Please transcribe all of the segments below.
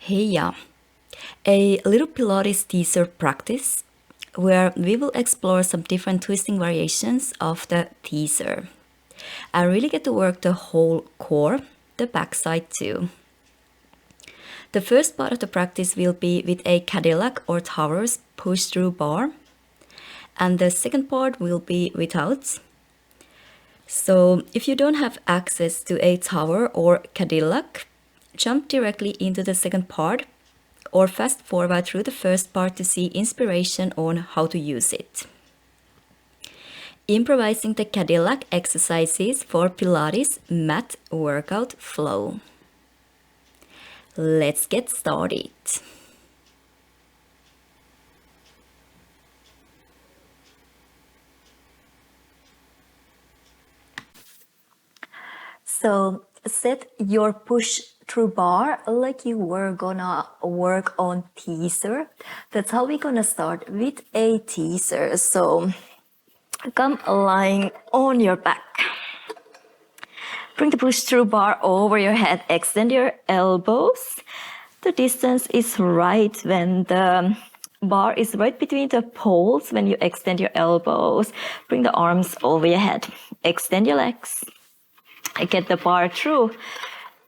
Heya, a little Pilates teaser practice where we will explore some different twisting variations of the teaser. I really get to work the whole core, the backside too. The first part of the practice will be with a Cadillac or towers push-through bar, and the second part will be without. So if you don't have access to a tower or Cadillac, jump directly into the second part or fast forward through the first part to see inspiration on how to use it. Improvising the Cadillac exercises for Pilates mat workout flow. Let's get started. So set your push through bar like you were gonna work on teaser. That's how we're gonna start with a teaser. So come lying on your back. Bring the push through bar over your head. Extend your elbows. The distance is right when the bar is right between the poles. When you extend your elbows, bring the arms over your head. Extend your legs. Get the bar through.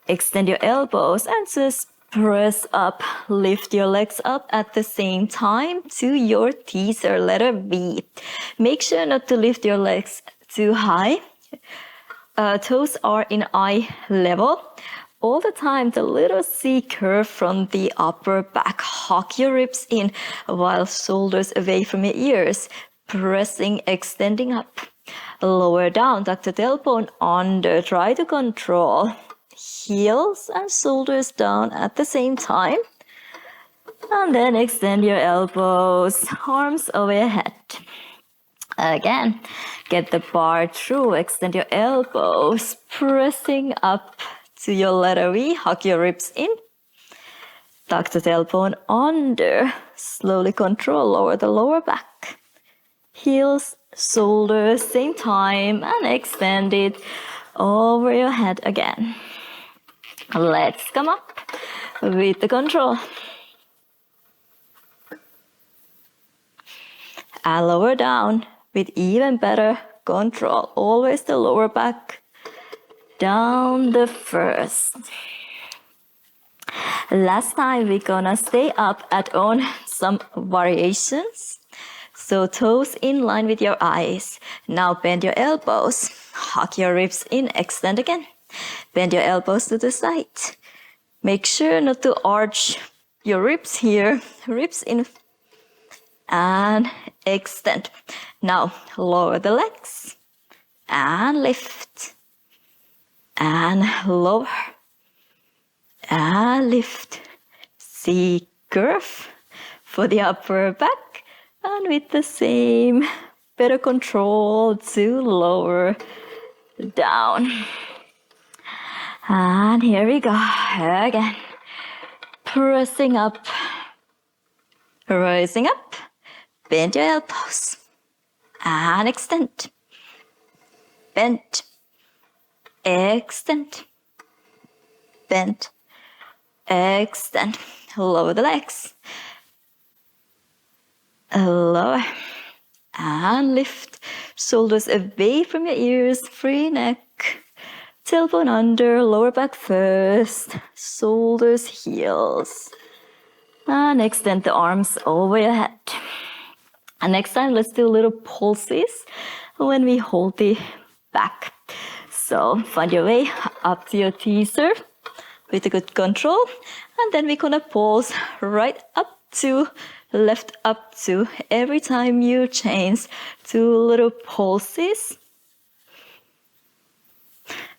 Extend your elbows and just press up. Lift your legs up at the same time to your teaser, letter V. Make sure not to lift your legs too high. Toes are in eye level. All the time, the little C curve from the upper back. Hug your ribs in while shoulders away from your ears. Pressing, extending up. Lower down, tuck the tailbone under. Try to control heels and shoulders down at the same time. And then extend your elbows, arms over your head. Again, get the bar through, extend your elbows, pressing up to your letter V, hug your ribs in. Tuck the tailbone under, slowly control, lower the lower back. Heels, shoulders, same time, and extend it over your head again. Let's come up with the control. And lower down with even better control. Always the lower back down the first. Last time we're gonna stay up and on some variations. So toes in line with your eyes. Now bend your elbows. Hug your ribs in. Extend again. Bend your elbows to the side. Make sure not to arch your ribs here. Ribs in. And extend. Now lower the legs. And lift. And lower. And lift. C curve for the upper back. And with the same better control to lower down. And here we go again. Pressing up, rising up, bend your elbows and extend. Bend, extend, bend, extend. Lower the legs. Lower and lift. Shoulders away from your ears, free neck. Tailbone under, lower back first. Shoulders, heels. And extend the arms over your head. And next time, let's do little pulses when we hold the back. So find your way up to your teaser with a good control. And then we're gonna pulse right up to, left up to. Every time you change, 2 little pulses.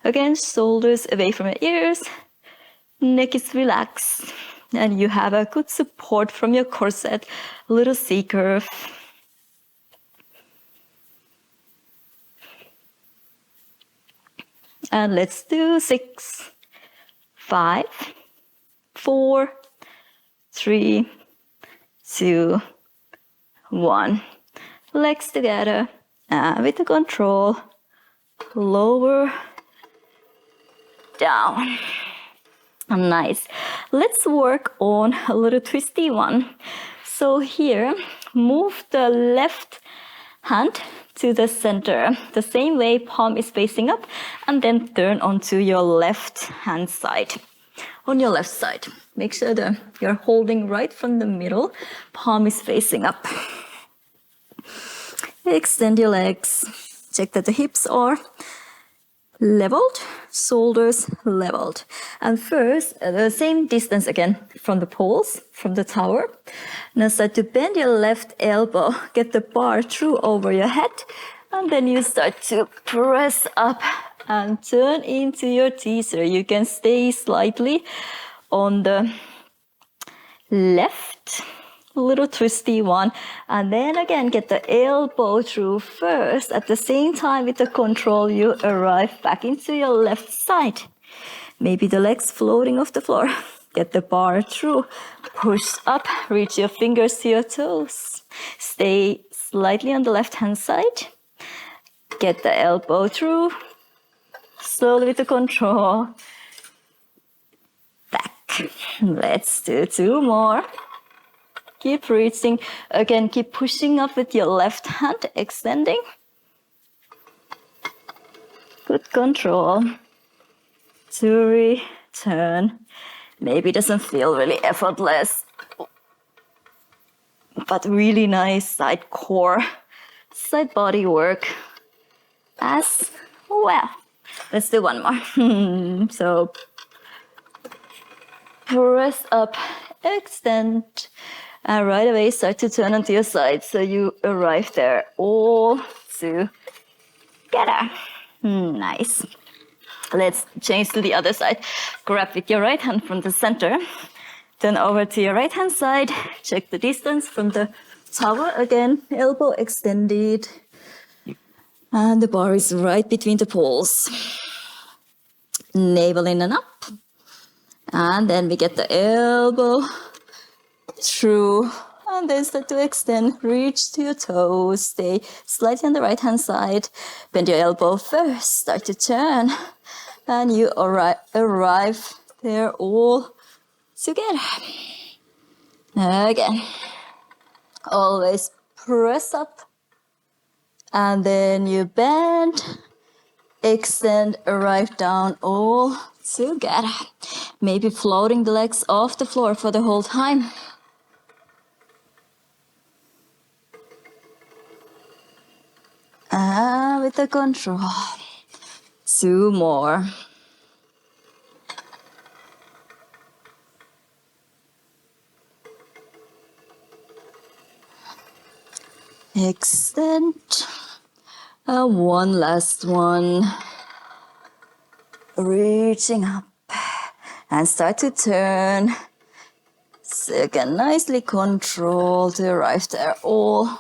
Again, shoulders away from your ears. Neck is relaxed. And you have a good support from your corset. Little C curve. And let's do 6, 5, 4, 3, 2, 1. Legs together. And with the control, lower, down. Nice. Let's work on a little twisty one. So here, move the left hand to the center. The same way, palm is facing up, and then turn onto your left hand side. On your left side, make sure that you're holding right from the middle. Palm is facing up. Extend your legs. Check that the hips are leveled, shoulders leveled. And first, the same distance again from the poles, from the tower. Now start to bend your left elbow, get the bar through over your head, and then you start to press up and turn into your teaser. You can stay slightly on the left, little twisty one, and then again get the elbow through first. At the same time, with the control, you arrive back into your left side. Maybe the legs floating off the floor. Get the bar through, push up, reach your fingers to your toes. Stay slightly on the left hand side. Get the elbow through, slowly with the control. Back. Let's do 2 more. Keep reaching. Again, keep pushing up with your left hand, extending. Good control. To return. Maybe it doesn't feel really effortless, but really nice side core, side body work as well. Let's do 1 more. So press up, extend. And right away, start to turn onto your side so you arrive there all together. Nice. Let's change to the other side. Grab with your right hand from the center. Turn over to your right hand side. Check the distance from the tower again. Elbow extended. And the bar is right between the poles. Navel in and up. And then we get the elbow through, and then start to extend, reach to your toes, stay slightly on the right hand side, bend your elbow first, start to turn, and you arrive there all together. Again, always press up, and then you bend, extend, arrive down all together. Maybe floating the legs off the floor for the whole time. And with the control, 2 more. Extend. 1 last one. Reaching up and start to turn. So you can nicely control to arrive there all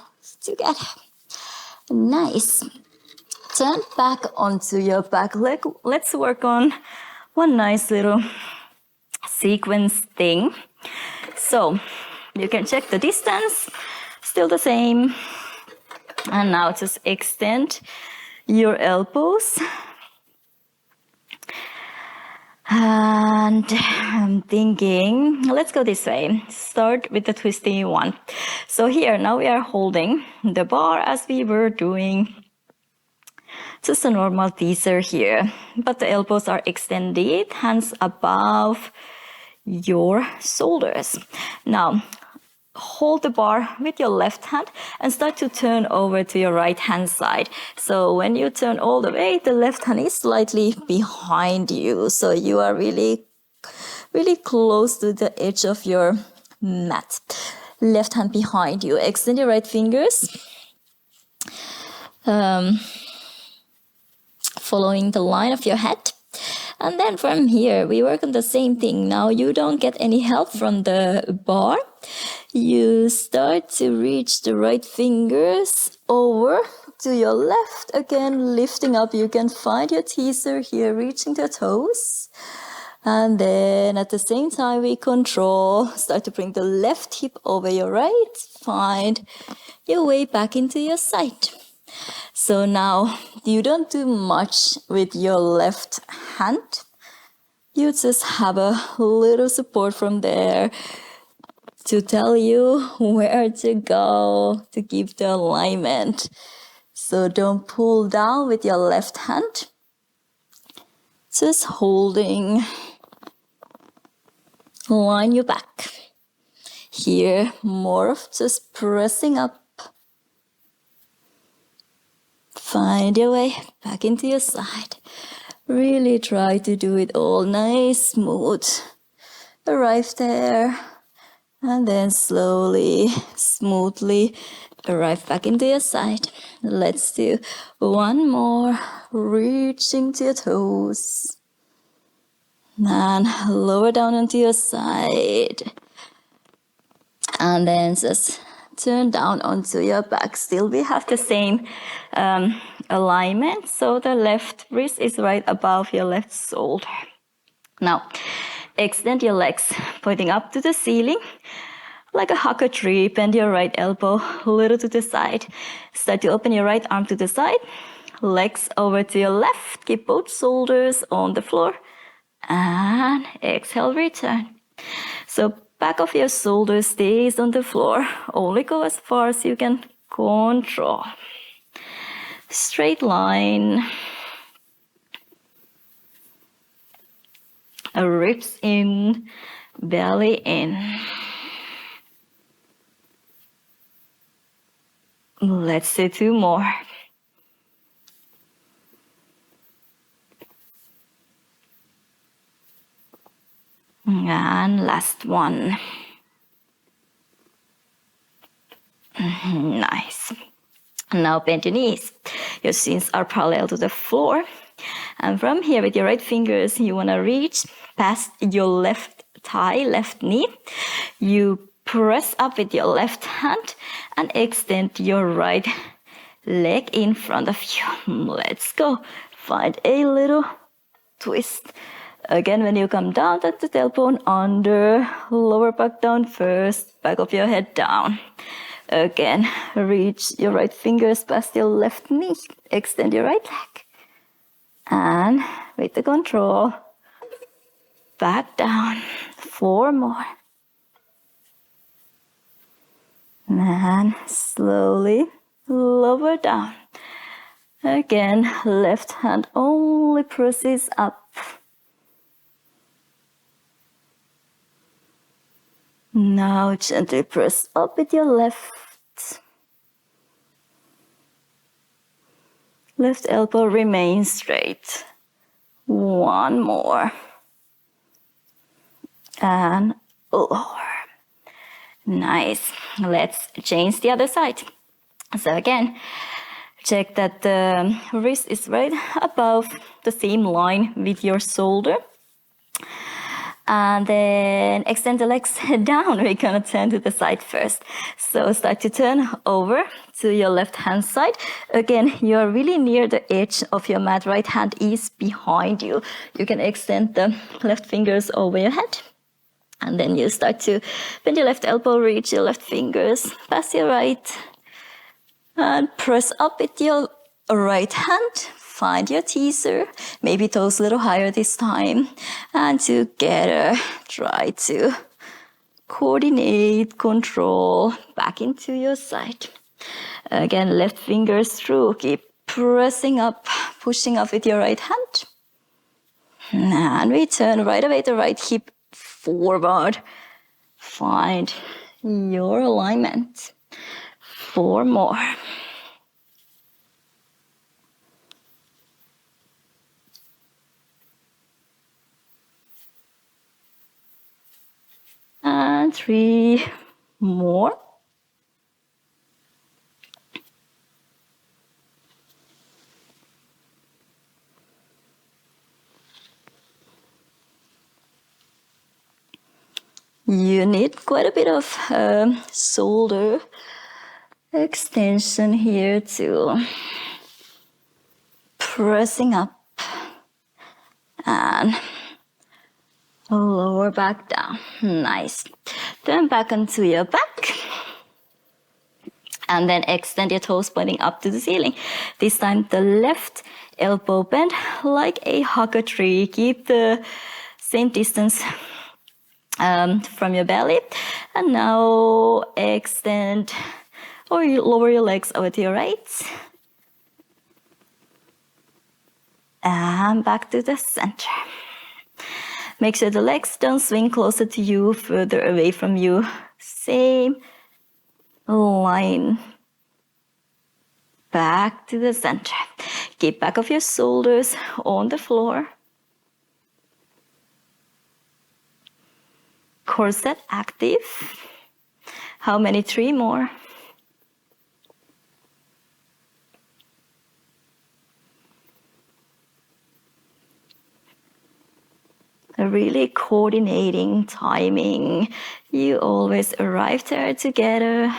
together. Nice. Turn back onto your back leg. Let's work on one nice little sequence thing. So you can check the distance, still the same. And now just extend your elbows. And I'm thinking, let's go this way. Start with the twisty one. So here, now we are holding the bar as we were doing. Just a normal teaser here. But the elbows are extended, hands above your shoulders. Now, hold the bar with your left hand and start to turn over to your right hand side. So when you turn all the way, the left hand is slightly behind you. So you are really close to the edge of your mat. Left hand behind you. Extend your right fingers. Following the line of your head. And then from here, we work on the same thing. Now you don't get any help from the bar. You start to reach the right fingers over to your left. Again, lifting up. You can find your teaser here, reaching the toes. And then at the same time, we control. Start to bring the left hip over your right. Find your way back into your side. So now you don't do much with your left hand. you just have a little support from there to tell you where to go to keep the alignment. So don't pull down with your left hand. Just holding. Line your back. Here, more of just pressing up. Find your way back into your side. Really try to do it all nice, smooth. Arrive there. And then slowly, smoothly arrive back into your side. Let's do one more. Reaching to your toes. And lower down onto your side. And then just turn down onto your back. Still we have the same alignment. So the left wrist is right above your left shoulder. Now, extend your legs, pointing up to the ceiling. Like a hugger tree, bend your right elbow a little to the side. Start to open your right arm to the side. Legs over to your left. Keep both shoulders on the floor. And exhale, return. So back of your shoulders stays on the floor. Only go as far as you can control. Straight line. Ribs in, belly in. Let's do two more. And last one. Nice. Now bend your knees. Your shins are parallel to the floor. And from here with your right fingers, you want to reach past your left thigh, left knee. You press up with your left hand and extend your right leg in front of you. Let's go. Find a little twist. Again, when you come down, that's the tailbone under, lower back down first, back of your head down. Again, reach your right fingers past your left knee. Extend your right leg. And with the control, back down. 4 more. And slowly lower down. Again, left hand only presses up. Now gently press up with your left. Left elbow remains straight. 1 more. And lower. Nice. Let's change the other side. So again, check that the wrist is right above the same line with your shoulder. And then extend the legs down. We're gonna turn to the side first. So start to turn over to your left hand side. Again, you're really near the edge of your mat. Right hand is behind you. You can extend the left fingers over your head. And then you start to bend your left elbow, reach your left fingers, pass your right. And press up with your right hand. Find your teaser, maybe toes a little higher this time. And together, try to coordinate, control, back into your side. Again, left fingers through. Keep pressing up, pushing up with your right hand. And return right away the right hip forward. Find your alignment. 4 more. And 3 more. You need quite a bit of shoulder extension here too. Pressing up and lower back down. Nice. Turn back onto your back. And then extend your toes pointing up to the ceiling. This time the left elbow bend like a hugger tree. Keep the same distance from your belly. And now extend or you lower your legs over to your right. And back to the center. Make sure the legs don't swing closer to you, further away from you. Same line. Back to the center. Keep back of your shoulders on the floor. Corset active. How many? 3 more. Really coordinating, timing. You always arrive there together.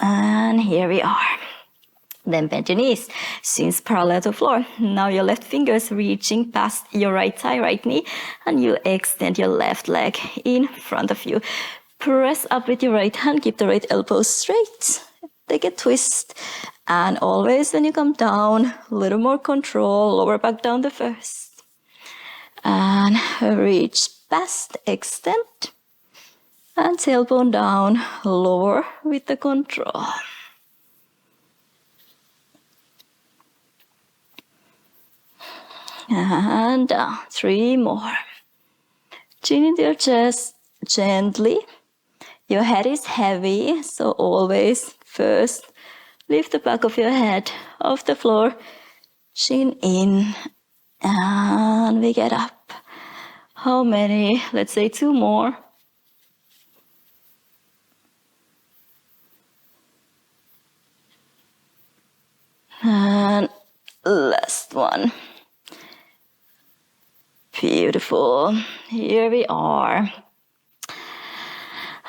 And here we are. Then bend your knees, shins parallel to the floor. Now your left fingers reaching past your right thigh, right knee, and you extend your left leg in front of you. Press up with your right hand, keep the right elbow straight. Take a twist. And always when you come down, a little more control, lower back down the first. And reach past, extend. And tailbone down, lower with the control. And down, 3 more. Chin into your chest gently. Your head is heavy, so always first lift the back of your head off the floor, chin in, and we get up. How many? Let's say 2 more. And last one. Beautiful. Here we are.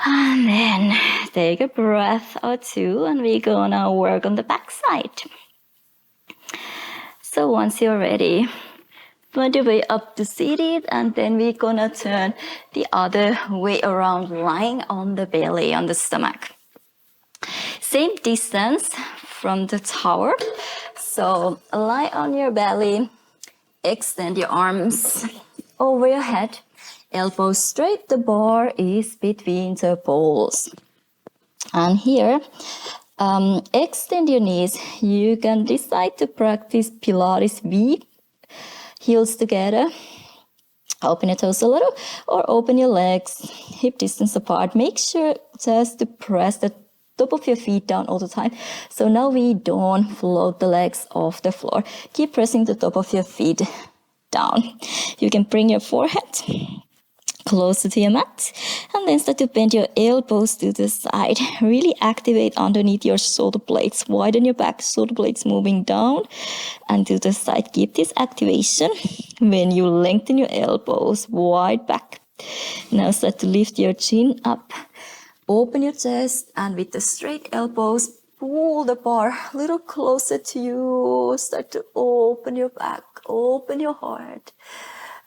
And then take a breath or 2 and we're gonna work on the back side. So once you're ready, find your way up to seated and then we're gonna turn the other way around, lying on the belly, on the stomach. Same distance from the tower. So lie on your belly, extend your arms over your head, elbows straight, the bar is between the poles. And here, extend your knees. You can decide to practice Pilates V, heels together. Open your toes a little, or open your legs, hip distance apart. Make sure just to press the top of your feet down all the time. So now we don't float the legs off the floor. Keep pressing the top of your feet down. You can bring your forehead closer to your mat and then start to bend your elbows to the side. Really activate underneath your shoulder blades. Widen your back, shoulder blades moving down and to the side. Keep this activation when you lengthen your elbows wide back. Now start to lift your chin up. Open your chest and with the straight elbows, pull the bar a little closer to you. Start to open your back, open your heart.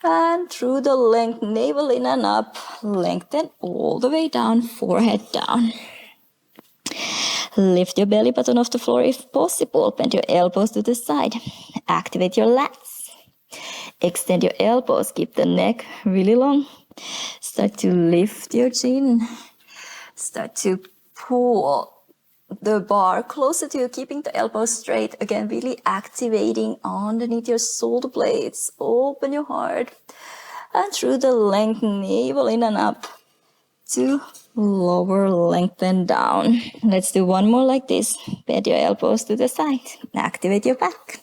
And through the length, navel in and up, lengthen all the way down, forehead down. Lift your belly button off the floor if possible. Bend your elbows to the side. Activate your lats. Extend your elbows. Keep the neck really long. Start to lift your chin. Start to pull the bar closer to you, keeping the elbows straight. Again, really activating underneath your shoulder blades. Open your heart. And through the length, navel in and up to lower, lengthen down. Let's do one more like this. Bend your elbows to the side. Activate your back.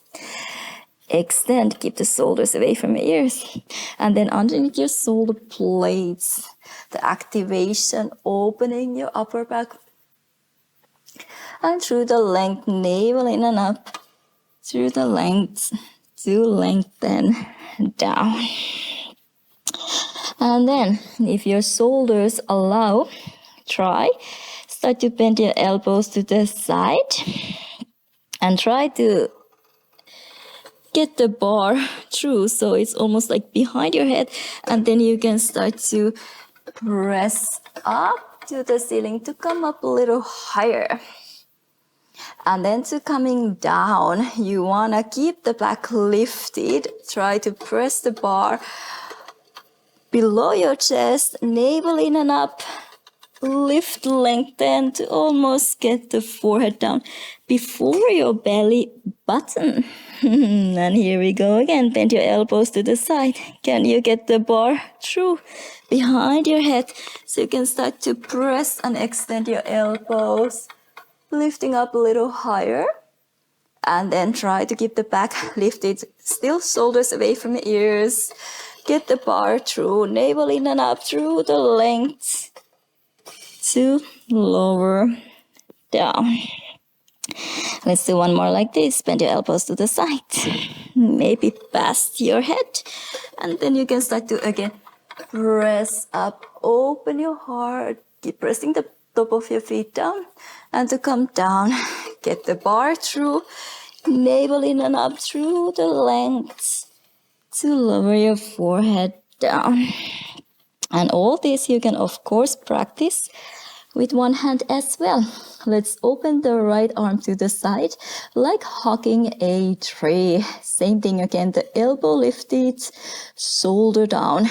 Extend, keep the shoulders away from your ears. And then underneath your shoulder blades, the activation, opening your upper back. And through the length, navel in and up, through the length, to lengthen down. And then, if your shoulders allow, start to bend your elbows to the side. And try to get the bar through, so it's almost like behind your head. And then you can start to press up to the ceiling to come up a little higher. And then to coming down, you wanna keep the back lifted. Try to press the bar below your chest, navel in and up. Lift, lengthen to almost get the forehead down before your belly button. And here we go again. Bend your elbows to the side. Can you get the bar through behind your head so you can start to press and extend your elbows, lifting up a little higher. And then try to keep the back lifted, still shoulders away from the ears. Get the bar through, navel in and up through the length. To lower down. Let's do one more like this. Bend your elbows to the side, maybe past your head, and then you can start to again press up, open your heart, keep pressing the top of your feet down, and to come down, get the bar through, navel in and up through the length to lower your forehead down. And all this you can of course practice with one hand as well. Let's open the right arm to the side like hugging a tree. Same thing again, the elbow lifted, shoulder down,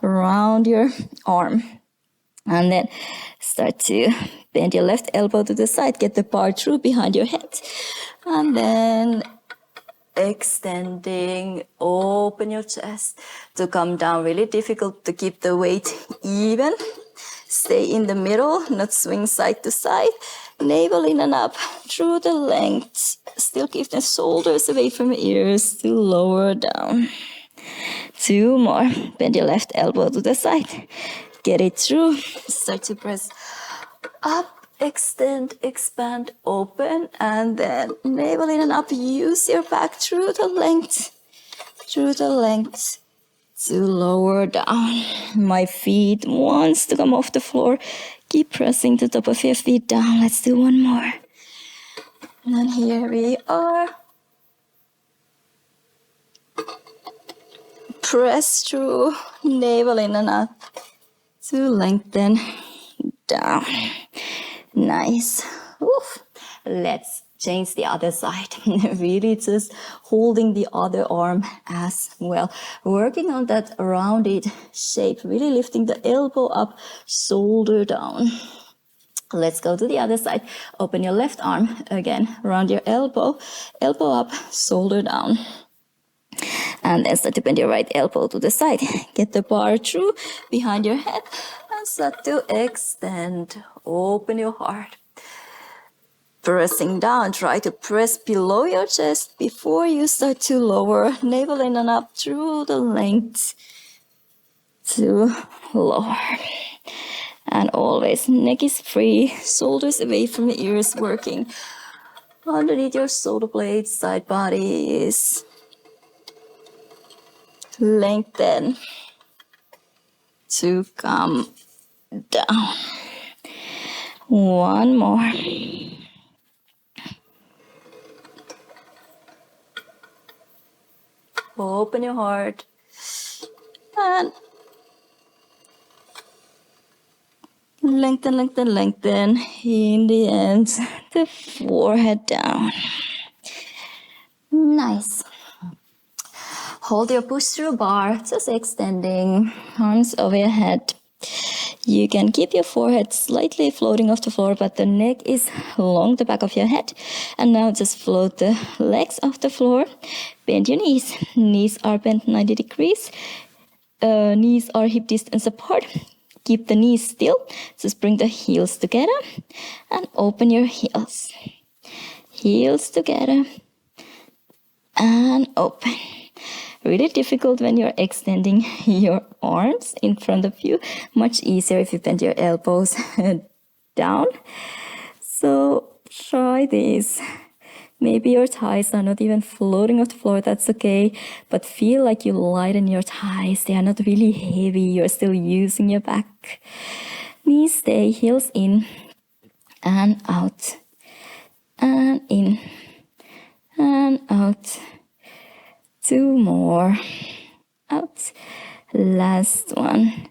around your arm. And then start to bend your left elbow to the side, get the bar through behind your head. And then extending, open your chest to come down. Really difficult to keep the weight even. Stay in the middle, not swing side to side. Navel in and up through the length. Still keep the shoulders away from your ears to lower down. 2 more. Bend your left elbow to the side. Get it through. Start to press up, extend, expand, open, and then navel in and up. Use your back through the length to lower down. My feet wants to come off the floor. Keep pressing the top of your feet down. Let's do one more. And here we are. Press through, navel in and up to lengthen down. Nice. Oof. Let's change the other side. Really just holding the other arm as well. Working on that rounded shape. Really lifting the elbow up, shoulder down. Let's go to the other side. Open your left arm again. Round your elbow. Elbow up, shoulder down. And then start to bend your right elbow to the side. Get the bar through behind your head. And start to extend. Open your heart. Pressing down, try to press below your chest before you start to lower. Navel in and up through the length to lower. And always neck is free, shoulders away from the ears, working underneath your shoulder blades, side bodies. Lengthen to come down. One more. Open your heart and lengthen, lengthen, lengthen. In the end, the forehead down. Nice. Hold your push through bar, just extending, arms over your head. You can keep your forehead slightly floating off the floor, but the neck is along the back of your head. And now just float the legs off the floor. Bend your knees. Knees are bent 90 degrees. Knees are hip distance apart. Keep the knees still. Just bring the heels together and open your heels. Heels together and open. Really difficult when you're extending your arms in front of you. Much easier if you bend your elbows down. So try this. Maybe your thighs are not even floating off the floor, that's okay. But feel like you lighten your thighs. They are not really heavy. You're still using your back. Knees stay, heels in and out. And in and out. 2 more. Out. Last one.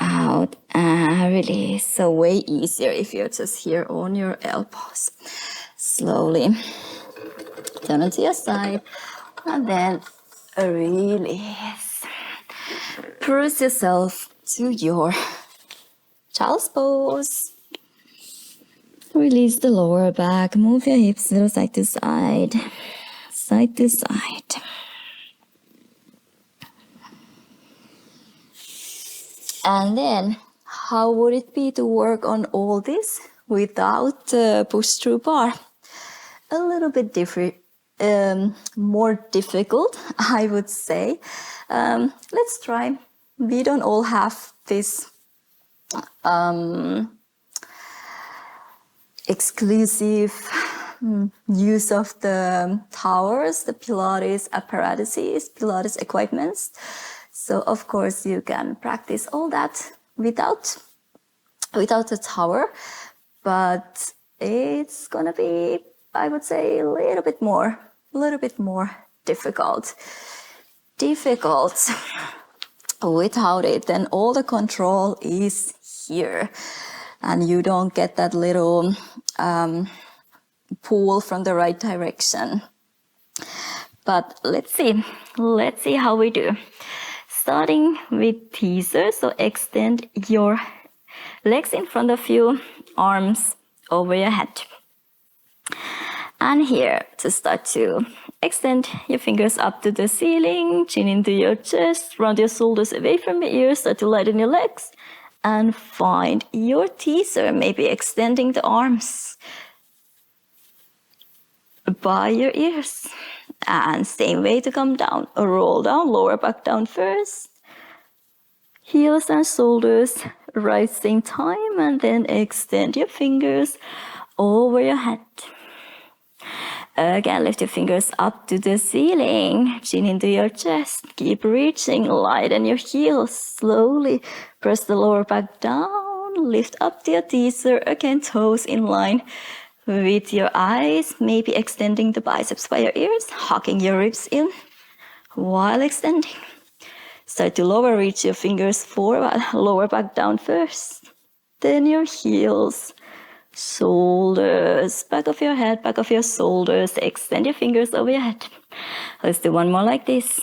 Out And release. So way easier if you're just here on your elbows. Slowly turn onto your side and then release. Press yourself to your child's pose. Release the lower back. Move your hips a little side to side. Side to side. And then, how would it be to work on all this without the push-through bar? A little bit different, more difficult, I would say. Let's try. We don't all have this exclusive use of the towers, the Pilates apparatuses, Pilates equipments. So of course you can practice all that without a tower, but it's gonna be, I would say, a little bit more difficult. Without it, then all the control is here, and you don't get that little pull from the right direction. But let's see how we do. Starting with teaser, so extend your legs in front of you, arms over your head. And here, to start to extend your fingers up to the ceiling, chin into your chest, round your shoulders away from your ears, start to lighten your legs, and find your teaser, maybe extending the arms by your ears. And same way to come down, roll down, lower back down first. Heels and shoulders right same time, and then extend your fingers over your head. Again, lift your fingers up to the ceiling, chin into your chest, keep reaching, lighten your heels, slowly press the lower back down, lift up to your teaser, again toes in line with your eyes, maybe extending the biceps by your ears, hugging your ribs in while extending. Start to lower, reach your fingers forward, lower back down first, then your heels, shoulders, back of your head, back of your shoulders, extend your fingers over your head. Let's do one more like this.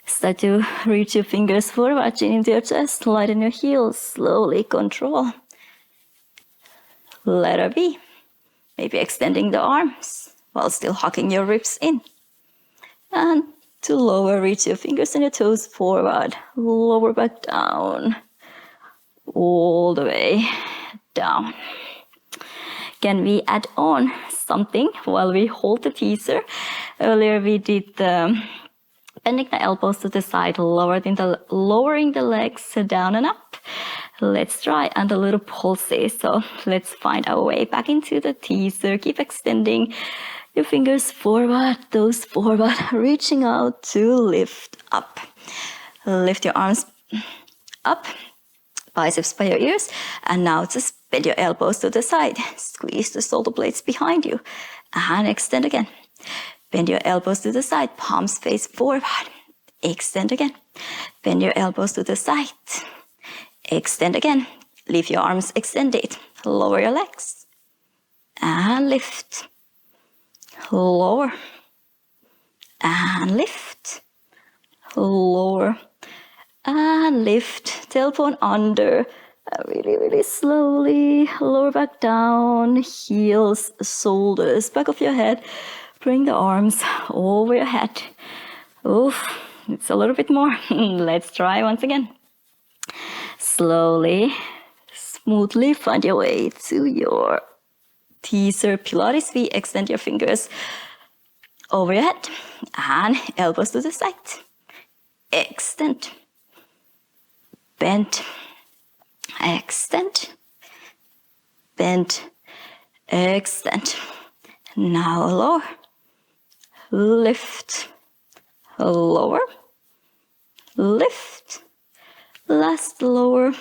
Start to reach your fingers forward, chin into your chest, lighten your heels, slowly control. Letter B. Maybe extending the arms while still hugging your ribs in. And to lower, reach your fingers and your toes forward, lower back down, all the way down. Can we add on something while we hold the teaser? Earlier we did the bending the elbows to the side, lowering the legs down and up. Let's try, and a little pulses. So let's find our way back into the teaser. Keep extending your fingers forward, toes forward, reaching out to lift up. Lift your arms up, biceps by your ears, and now just bend your elbows to the side. Squeeze the shoulder blades behind you, and extend again. Bend your elbows to the side, palms face forward. Extend again. Bend your elbows to the side. Extend again. Leave your arms extended. Lower your legs. And lift. Lower. And lift. Lower. And lift. Tailbone under. Really, really slowly. Lower back down. Heels, shoulders, back of your head. Bring the arms over your head. Oof, it's a little bit more. Let's try once again. Slowly, smoothly find your way to your teaser Pilates V. Extend your fingers over your head and elbows to the side. Extend. Bend. Extend. Bend. Extend. Now lower. Lift. Lower. Lift. Last lower.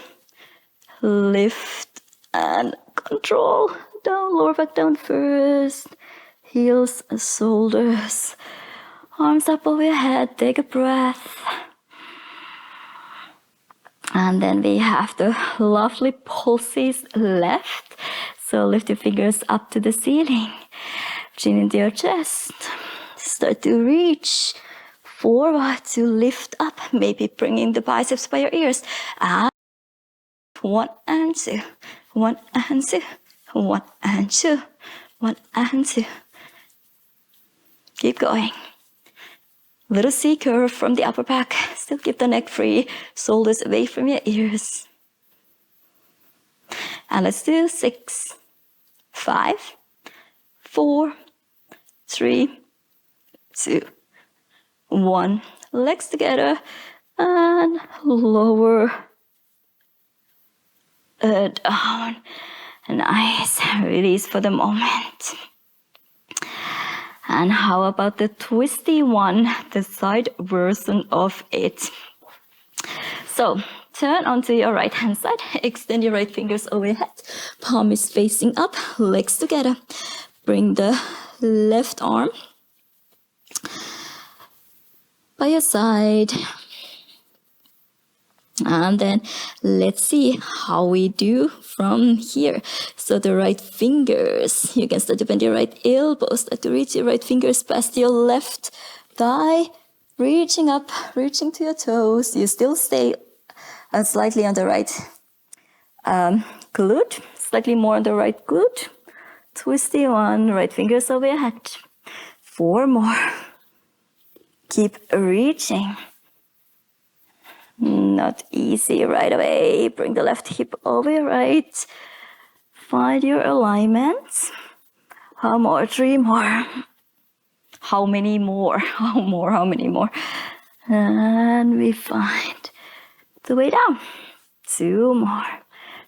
Lift and control. Down, lower back down first. Heels, shoulders. Arms up over your head. Take a breath. And then we have the lovely pulses left. So lift your fingers up to the ceiling. Chin into your chest. Start to reach forward to lift up. Maybe bringing the biceps by your ears. And 1 and 2. 1 and 2. 1 and 2. 1 and 2. Keep going. Little C curve from the upper back. Still keep the neck free. Shoulders away from your ears. And let's do 6, 5, 4, 3, 2, 1. Legs together and lower down. Nice. Release for the moment. And how about the twisty one, the side version of it? So turn onto your right hand side, extend your right fingers overhead, palm is facing up, legs together. Bring the left arm by your side. And then let's see how we do from here. So the right fingers, you can start to bend your right elbow, start to reach your right fingers past your left thigh, reaching up, reaching to your toes. You still stay slightly on the right glute, slightly more on the right glute. Twisty one, right fingers over your head. 4 more. Keep reaching. Not easy right away. Bring the left hip over your right. Find your alignment. How more? 3 more. How many more? How many more? And we find the way down. 2 more.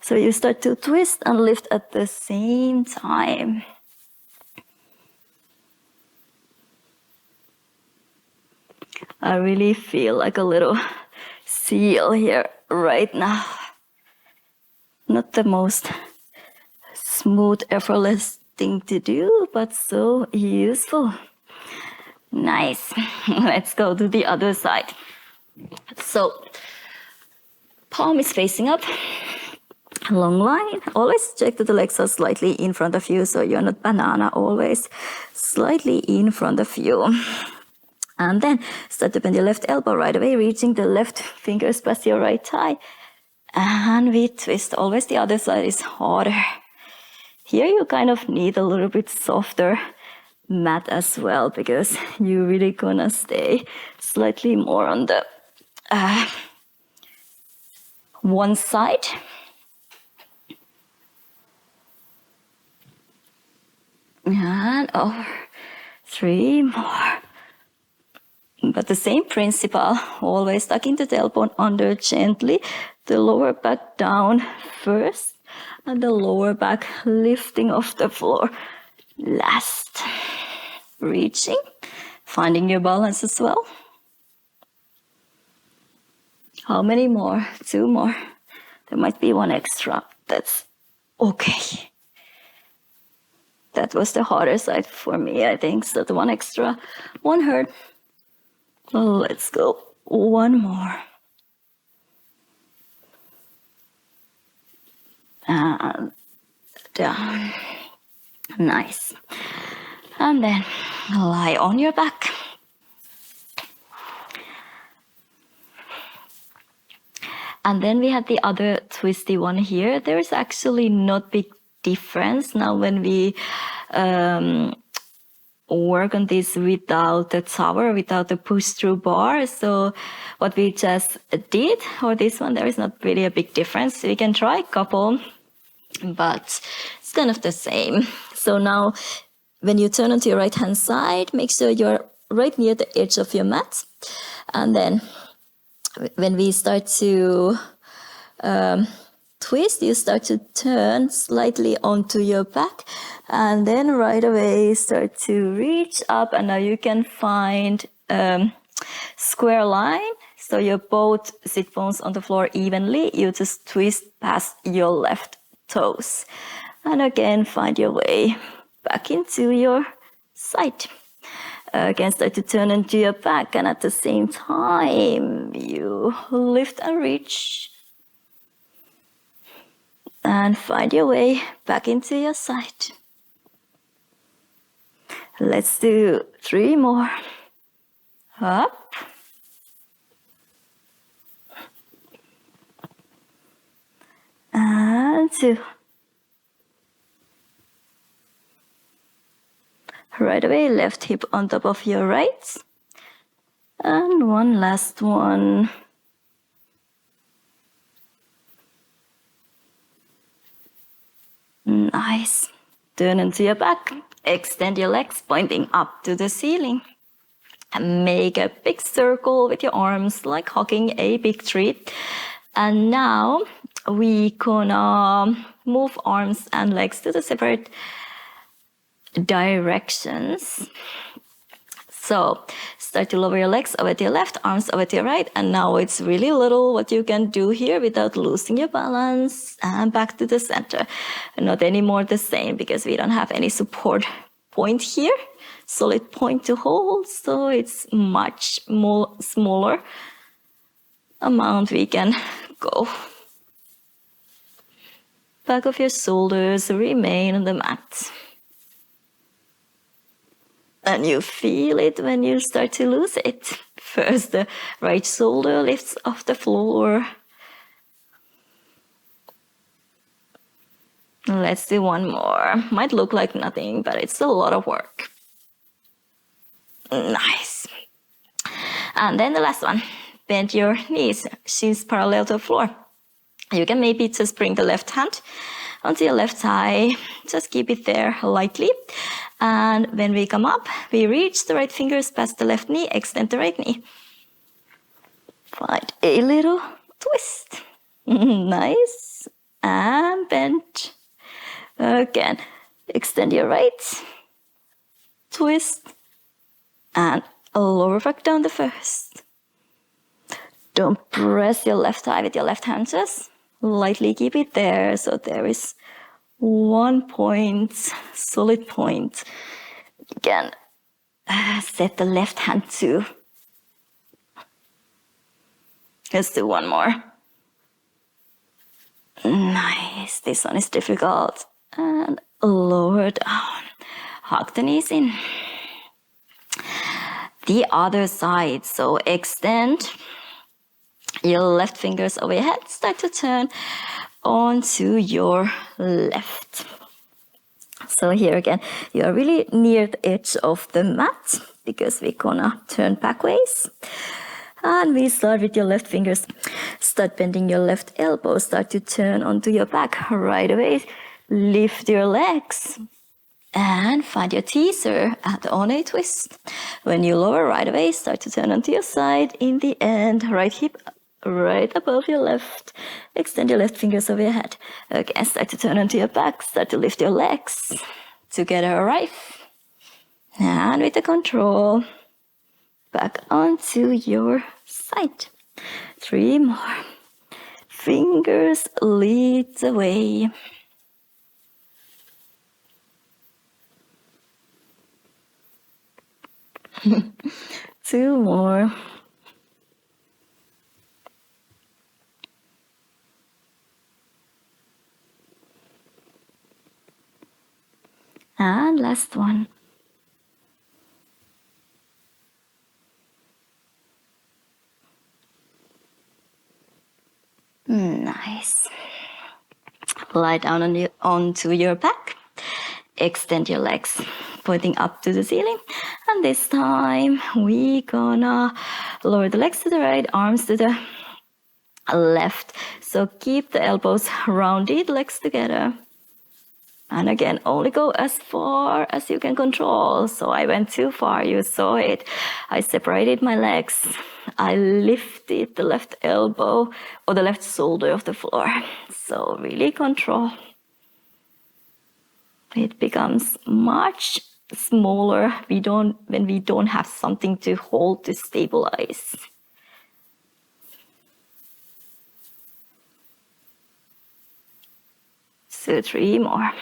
So you start to twist and lift at the same time. I really feel like a little seal here right now. Not the most smooth, effortless thing to do, but so useful. Nice. Let's go to the other side. So, palm is facing up. Long line. Always check that the legs are slightly in front of you, so you're not banana, always slightly in front of you. And then start to bend your left elbow right away, reaching the left fingers past your right thigh. And we twist. Always the other side is harder. Here you kind of need a little bit softer mat as well, because you're really gonna stay slightly more on the one side. And over. 3 more. But the same principle, always tucking the tailbone under gently, the lower back down first, and the lower back lifting off the floor last. Reaching, finding your balance as well. How many more? 2 more. There might be 1 extra. That's okay. That was the harder side for me, I think. So the 1 extra, 1 hurt. Let's go. 1 more. And down. Nice. And then lie on your back. And then we have the other twisty one here. There is actually not big difference now when we work on this without the tower, without the push-through bar. So what we just did, or this one, there is not really a big difference. We can try a couple, but it's kind of the same. So now when you turn onto your right hand side, make sure you're right near the edge of your mat. And then when we start to twist, you start to turn slightly onto your back, and then right away start to reach up, and now you can find square line. So your both sit bones on the floor evenly. You just twist past your left toes, and again find your way back into your side. Again, start to turn into your back, and at the same time you lift and reach And find your way back into your side. Let's do 3 more. Up. And 2. Right away, left hip on top of your right. And one last one. Nice. Turn into your back. Extend your legs, pointing up to the ceiling. And make a big circle with your arms, like hugging a big tree. And now we gonna move arms and legs to the separate directions. So start to lower your legs over to your left, arms over to your right. And now it's really little what you can do here without losing your balance. And back to the center. Not anymore the same because we don't have any support point here. Solid point to hold. So it's much more smaller amount we can go. Back of your shoulders remain on the mat. And you feel it when you start to lose it. First, the right shoulder lifts off the floor. Let's do one more. Might look like nothing, but it's a lot of work. Nice. And then the last one. Bend your knees, shins parallel to the floor. You can maybe just bring the left hand onto your left thigh. Just keep it there lightly. And when we come up, we reach the right fingers past the left knee, extend the right knee. Find a little twist. Nice. And bend. Again, extend your right. Twist. And lower back down the first. Don't press your left thigh with your left hand, just lightly keep it there. So there is 1 point, solid point. Again, set the left hand too. Let's do one more. Nice, this one is difficult. And lower down, hug the knees in. The other side, so extend your left fingers over your head, start to turn onto your left. So here again, you are really near the edge of the mat because we're gonna turn backwards. And we start with your left fingers. Start bending your left elbow, start to turn onto your back right away. Lift your legs and find your teaser and on a twist. When you lower right away, start to turn onto your side. In the end, right hip right above your left. Extend your left fingers over your head. Again, start to turn onto your back. Start to lift your legs. Together arrive. And with the control, back onto your side. 3 more. Fingers lead the way. Two more. And last one. Nice. Lie down onto your back. Extend your legs, pointing up to the ceiling. And this time, we gonna lower the legs to the right, arms to the left. So keep the elbows rounded, legs together. And again, only go as far as you can control. So I went too far, you saw it. I separated my legs. I lifted the left elbow or the left shoulder off the floor. So really control. It becomes much smaller when we don't have something to hold to stabilize. So 3 more.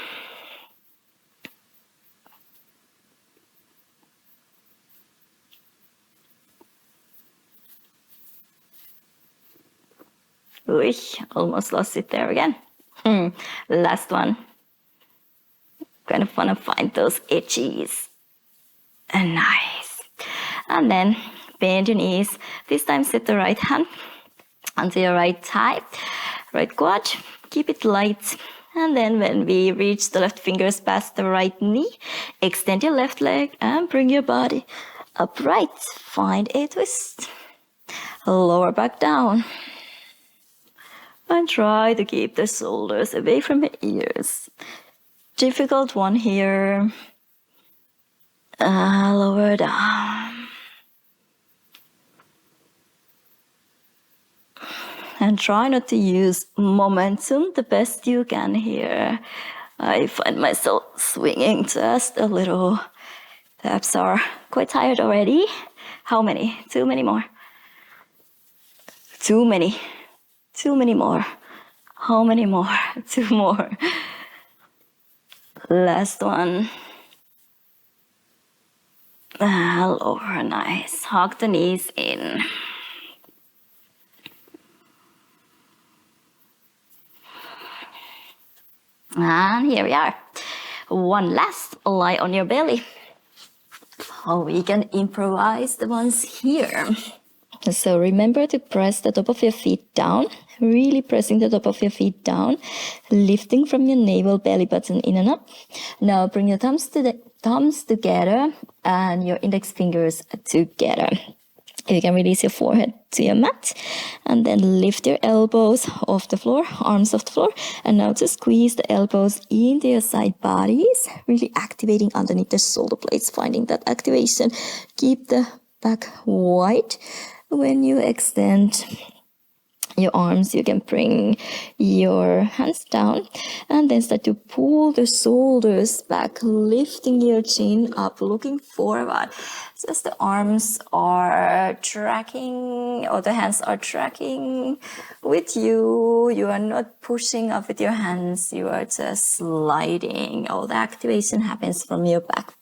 Almost lost it there again. Last one. Kind of want to find those edges. And nice. And then bend your knees. This time set the right hand onto your right thigh, right quad. Keep it light. And then when we reach the left fingers past the right knee, extend your left leg and bring your body upright. Find a twist. Lower back down. And try to keep the shoulders away from the ears. Difficult one here. Lower down. And try not to use momentum the best you can here. I find myself swinging just a little. The abs are quite tired already. How many? Too many more. Too many. Too many more. How many more? Two more. Last one. Lower, nice. Hug the knees in. And here we are. One last, lie on your belly. We can improvise the ones here. So remember to press the top of your feet down, really pressing the top of your feet down, lifting from your navel, belly button in and up. Now bring your thumbs together and your index fingers together. You can release your forehead to your mat and then lift your elbows off the floor, arms off the floor. And now to squeeze the elbows into your side bodies, really activating underneath the shoulder blades, finding that activation. Keep the back wide. When you extend your arms, you can bring your hands down and then start to pull the shoulders back, lifting your chin up, looking forward. Just the arms are tracking or the hands are tracking with you. You are not pushing up with your hands. You are just sliding. All the activation happens from your back.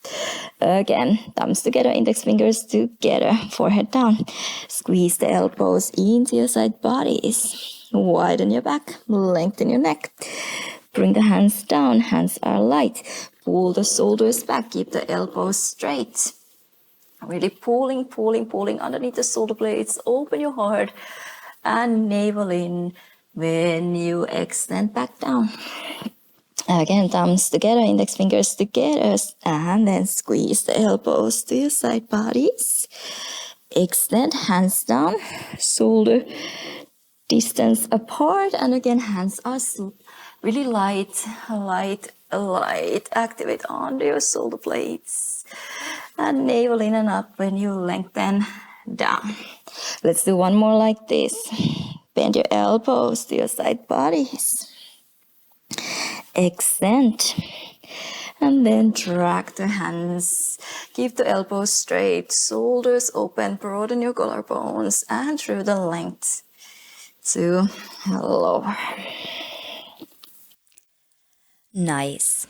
Again, thumbs together, index fingers together, forehead down. Squeeze the elbows into your side bodies. Widen your back, lengthen your neck. Bring the hands down, hands are light. Pull the shoulders back, keep the elbows straight. Really pulling underneath the shoulder blades. Open your heart and navel in when you extend back down. Again, thumbs together, index fingers together, and then squeeze the elbows to your side bodies. Extend, hands down, shoulder distance apart, and again, hands are really light. Activate under your shoulder blades. And navel in and up when you lengthen down. Let's do one more like this. Bend your elbows to your side bodies. Extend. And then drag the hands. Keep the elbows straight. Shoulders open. Broaden your collarbones. And through the length to lower. Nice.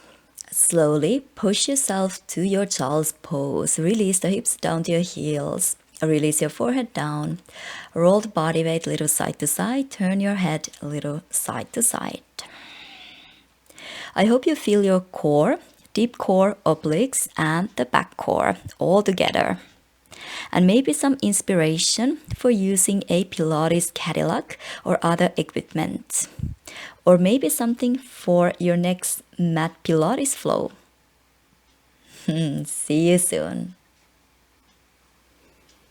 Slowly push yourself to your child's pose. Release the hips down to your heels. Release your forehead down. Roll the body weight a little side to side. Turn your head a little side to side. I hope you feel your core, deep core, obliques, and the back core all together. And maybe some inspiration for using a Pilates Cadillac or other equipment. Or maybe something for your next mat Pilates Flow. See you soon.